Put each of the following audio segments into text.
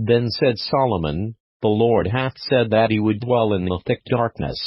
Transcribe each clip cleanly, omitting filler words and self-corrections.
Then said Solomon, The Lord hath said that he would dwell in the thick darkness,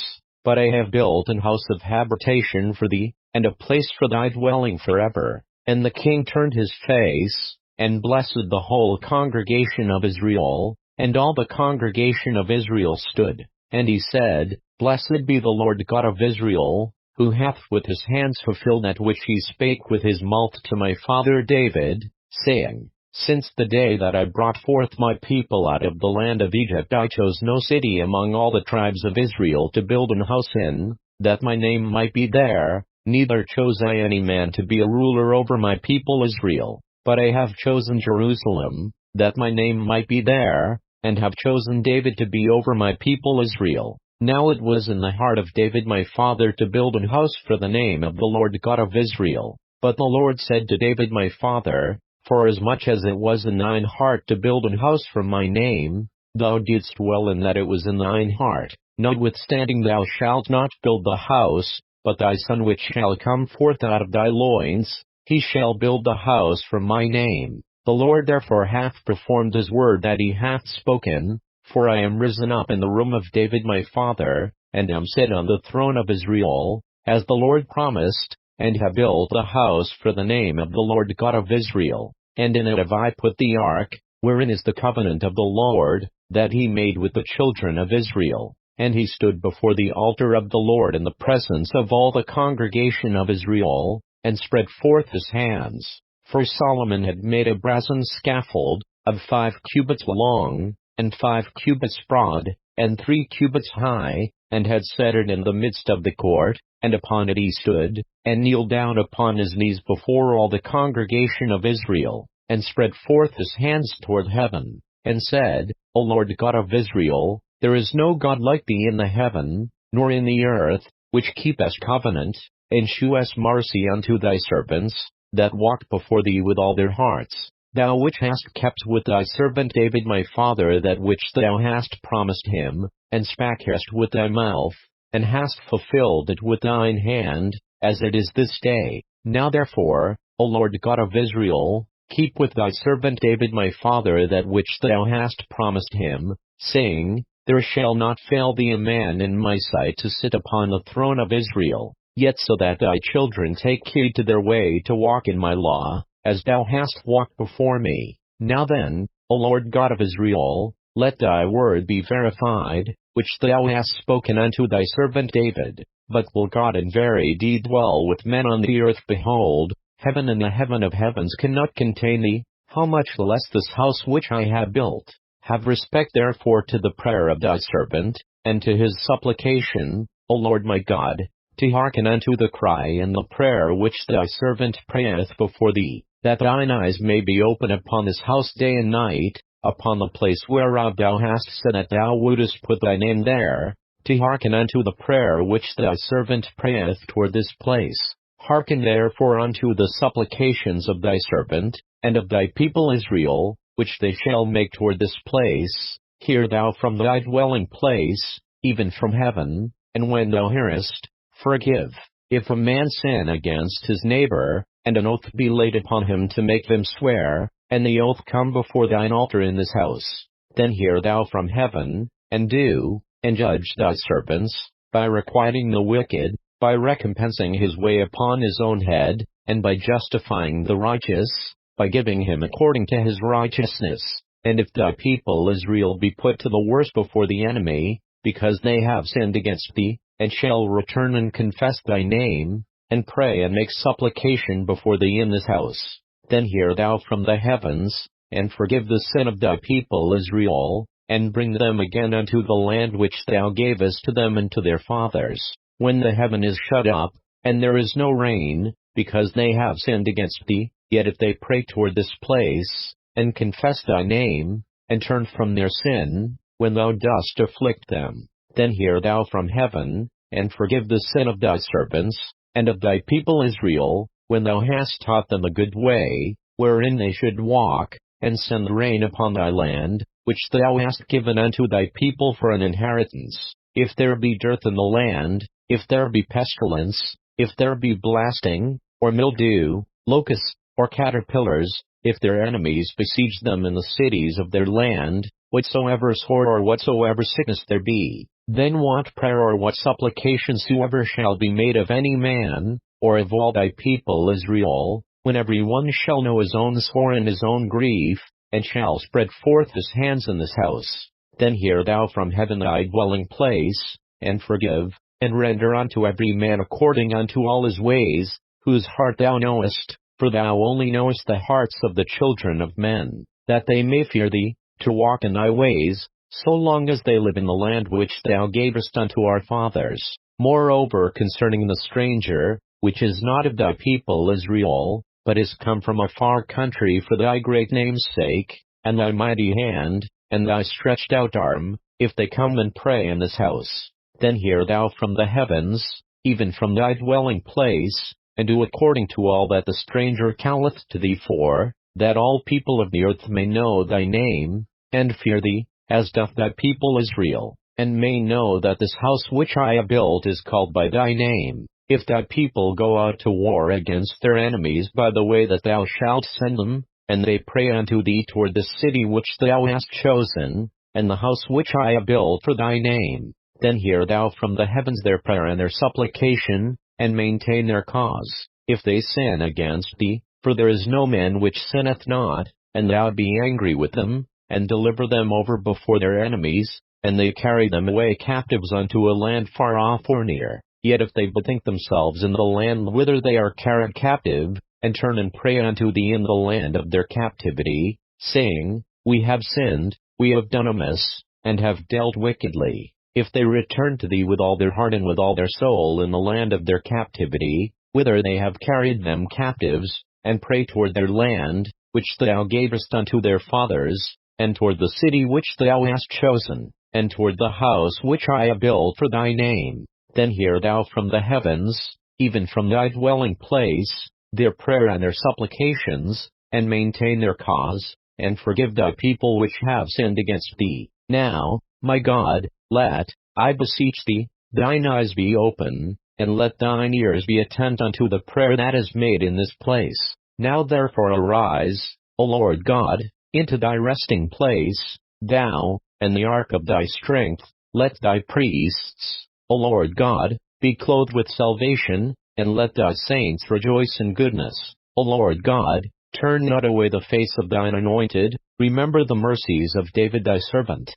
but I have built an house of habitation for thee, and a place for thy dwelling forever. And the king turned his face, and blessed the whole congregation of Israel, and all the congregation of Israel stood. And he said, Blessed be the Lord God of Israel, who hath with his hands fulfilled that which he spake with his mouth to my father David, saying, Since the day that I brought forth my people out of the land of Egypt, I chose no city among all the tribes of Israel to build an house in, that my name might be there, neither chose I any man to be a ruler over my people Israel. But I have chosen Jerusalem, that my name might be there, and have chosen David to be over my people Israel. Now it was in the heart of David my father to build an house for the name of the Lord God of Israel. But the Lord said to David my father, Forasmuch as it was in thine heart to build an house for my name, thou didst well in that it was in thine heart. Notwithstanding thou shalt not build the house, but thy son which shall come forth out of thy loins, he shall build the house for my name. The Lord therefore hath performed his word that he hath spoken, for I am risen up in the room of David my father, and am set on the throne of Israel, as the Lord promised, and have built a house for the name of the Lord God of Israel. And in it have I put the ark, wherein is the covenant of the Lord, that he made with the children of Israel. And he stood before the altar of the Lord in the presence of all the congregation of Israel, and spread forth his hands. For Solomon had made a brazen scaffold, of 5 cubits long, and 5 cubits broad, and 3 cubits high, and had set it in the midst of the court, and upon it he stood, and kneeled down upon his knees before all the congregation of Israel, and spread forth his hands toward heaven, and said, O Lord God of Israel, there is no God like thee in the heaven, nor in the earth, which keepest covenant, and shewest mercy unto thy servants, that walk before thee with all their hearts. Thou which hast kept with thy servant David my father that which thou hast promised him, and spakest with thy mouth, and hast fulfilled it with thine hand, as it is this day. Now therefore, O Lord God of Israel, keep with thy servant David my father that which thou hast promised him, saying, There shall not fail thee a man in my sight to sit upon the throne of Israel, yet so that thy children take heed to their way to walk in my law, as thou hast walked before me. Now then, O Lord God of Israel, let thy word be verified, which thou hast spoken unto thy servant David. But will God in very deed dwell with men on the earth? Behold, heaven and the heaven of heavens cannot contain thee, how much less this house which I have built. Have respect therefore to the prayer of thy servant, and to his supplication, O Lord my God, to hearken unto the cry and the prayer which thy servant prayeth before thee, that thine eyes may be open upon this house day and night, upon the place whereof thou hast said that thou wouldest put thy name there, to hearken unto the prayer which thy servant prayeth toward this place. Hearken therefore unto the supplications of thy servant, and of thy people Israel, which they shall make toward this place. Hear thou from thy dwelling place, even from heaven, and when thou hearest, forgive. If a man sin against his neighbor, and an oath be laid upon him to make them swear, and the oath come before thine altar in this house, then hear thou from heaven, and do, and judge thy servants, by requiting the wicked, by recompensing his way upon his own head, and by justifying the righteous, by giving him according to his righteousness. And if thy people Israel be put to the worse before the enemy, because they have sinned against thee, and shall return and confess thy name, and pray and make supplication before thee in this house, then hear thou from the heavens, and forgive the sin of thy people Israel, and bring them again unto the land which thou gavest to them and to their fathers. When the heaven is shut up, and there is no rain, because they have sinned against thee, yet if they pray toward this place, and confess thy name, and turn from their sin, when thou dost afflict them, then hear thou from heaven, and forgive the sin of thy servants, and of thy people Israel, when thou hast taught them a good way, wherein they should walk, and send rain upon thy land, which thou hast given unto thy people for an inheritance. If there be dearth in the land, if there be pestilence, if there be blasting, or mildew, locusts, or caterpillars, if their enemies besiege them in the cities of their land, whatsoever sword or whatsoever sickness there be, then what prayer or what supplication soever shall be made of any man, or of all thy people Israel, when every one shall know his own sore and his own grief, and shall spread forth his hands in this house, then hear thou from heaven thy dwelling place, and forgive, and render unto every man according unto all his ways, whose heart thou knowest, for thou only knowest the hearts of the children of men, that they may fear thee, to walk in thy ways, so long as they live in the land which thou gavest unto our fathers. Moreover concerning the stranger, which is not of thy people Israel, but is come from a far country for thy great name's sake, and thy mighty hand, and thy stretched out arm, if they come and pray in this house, then hear thou from the heavens, even from thy dwelling place, and do according to all that the stranger calleth to thee for, that all people of the earth may know thy name, and fear thee, as doth thy people Israel, and may know that this house which I have built is called by thy name. If thy people go out to war against their enemies by the way that thou shalt send them, and they pray unto thee toward the city which thou hast chosen, and the house which I have built for thy name, then hear thou from the heavens their prayer and their supplication, and maintain their cause. If they sin against thee, for there is no man which sinneth not, and thou be angry with them, and deliver them over before their enemies, and they carry them away captives unto a land far off or near, yet if they bethink themselves in the land whither they are carried captive, and turn and pray unto thee in the land of their captivity, saying, We have sinned, we have done amiss, and have dealt wickedly, if they return to thee with all their heart and with all their soul in the land of their captivity, whither they have carried them captives, and pray toward their land, which thou gavest unto their fathers, and toward the city which thou hast chosen, and toward the house which I have built for thy name, then hear thou from the heavens, even from thy dwelling place, their prayer and their supplications, and maintain their cause, and forgive thy people which have sinned against thee. Now, my God, let, I beseech thee, thine eyes be open, and let thine ears be attent unto the prayer that is made in this place. Now therefore arise, O Lord God, into thy resting place, thou, and the ark of thy strength. Let thy priests, O Lord God, be clothed with salvation, and let thy saints rejoice in goodness. O Lord God, turn not away the face of thine anointed, remember the mercies of David thy servant,